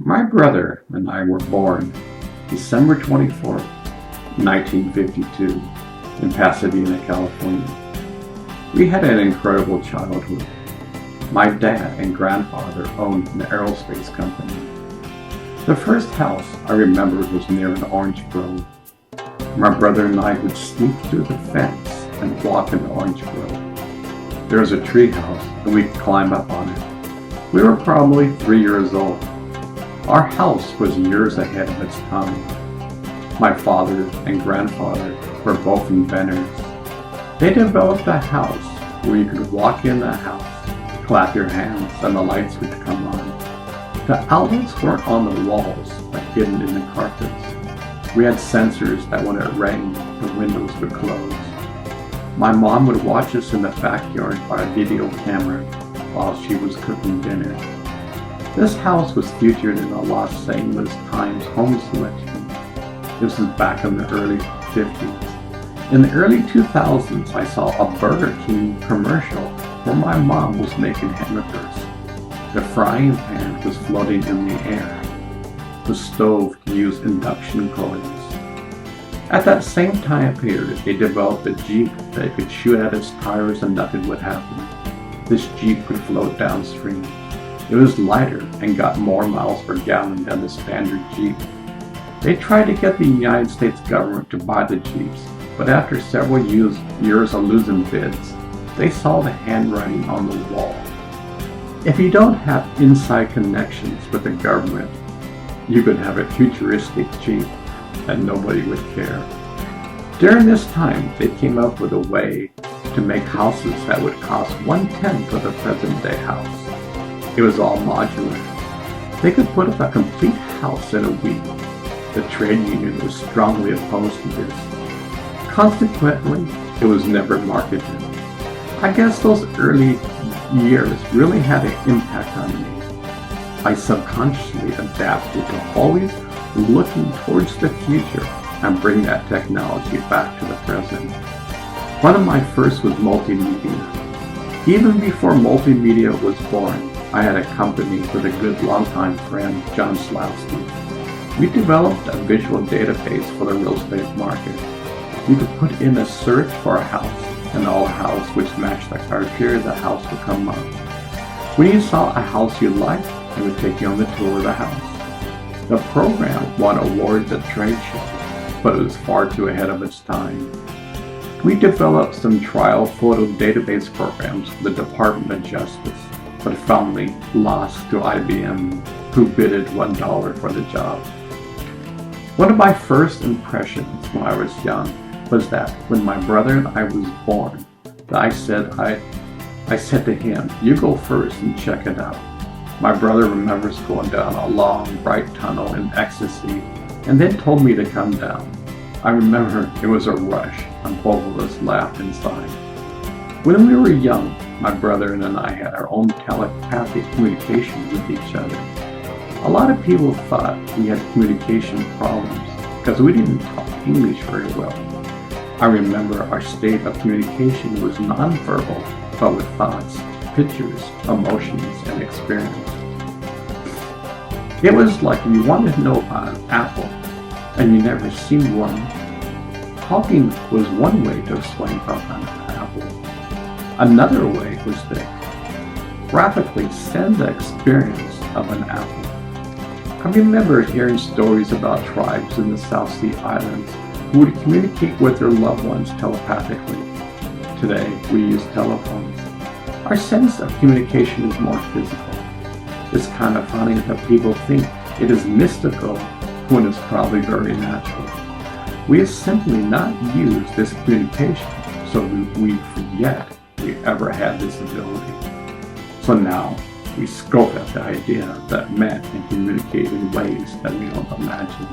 My brother and I were born December 24th, 1952, in Pasadena, California. We had an incredible childhood. My dad and grandfather owned an aerospace company. The first house I remembered was near an orange grove. My brother and I would sneak through the fence and walk in the orange grove. There was a tree house and we could climb up on it. We were probably 3 years old. Our house was years ahead of its time. My father and grandfather were both inventors. They developed a house where you could walk in the house, clap your hands, and the lights would come on. The outlets weren't on the walls, but hidden in the carpets. We had sensors that when it rained, the windows would close. My mom would watch us in the backyard by a video camera while she was cooking dinner. This house was featured in the Los Angeles Times home selection. This is back in the early 50s. In the early 2000s, I saw a Burger King commercial where my mom was making hamburgers. The frying pan was floating in the air. The stove used induction coils. At that same time period, they developed a Jeep that could shoot at its tires and nothing would happen. This Jeep could float downstream. It was lighter and got more miles per gallon than the standard Jeep. They tried to get the United States government to buy the Jeeps, but after several years of losing bids, they saw the handwriting on the wall. If you don't have inside connections with the government, you could have a futuristic Jeep and nobody would care. During this time, they came up with a way to make houses that would cost 1/10 of the present day house. It was all modular. They could put up a complete house in a week. The trade union was strongly opposed to this. Consequently, it was never marketed. I guess those early years really had an impact on me. I subconsciously adapted to always looking towards the future and bring that technology back to the present. One of my first was multimedia. Even before multimedia was born, I had a company with a good longtime friend, John Slowski. We developed a visual database for the real estate market. You could put in a search for a house, and all house which matched the criteria the house would come up. When you saw a house you liked, it would take you on the tour of the house. The program won awards at trade shows, but it was far too ahead of its time. We developed some trial photo database programs for the Department of Justice, but finally lost to IBM, who bidded $1 for the job. One of my first impressions when I was young was that when my brother and I was born, that I said to him, "You go first and check it out." My brother remembers going down a long, bright tunnel in ecstasy and then told me to come down. I remember it was a rush and both of us laughed inside. When we were young, my brother and I had our own telepathic communication with each other. A lot of people thought we had communication problems because we didn't talk English very well. I remember our state of communication was nonverbal, but with thoughts, pictures, emotions, and experience. It was like if you wanted to know about an apple and you never seen one. Talking was one way to explain about an apple. Another way was to graphically send the experience of an apple. I remember hearing stories about tribes in the South Sea Islands who would communicate with their loved ones telepathically. Today, we use telephones. Our sense of communication is more physical. It's kind of funny that people think it is mystical when it's probably very natural. We have simply not used this communication, so we forget we ever had this ability. So now, we scope at the idea that men can communicate in ways that we don't imagine.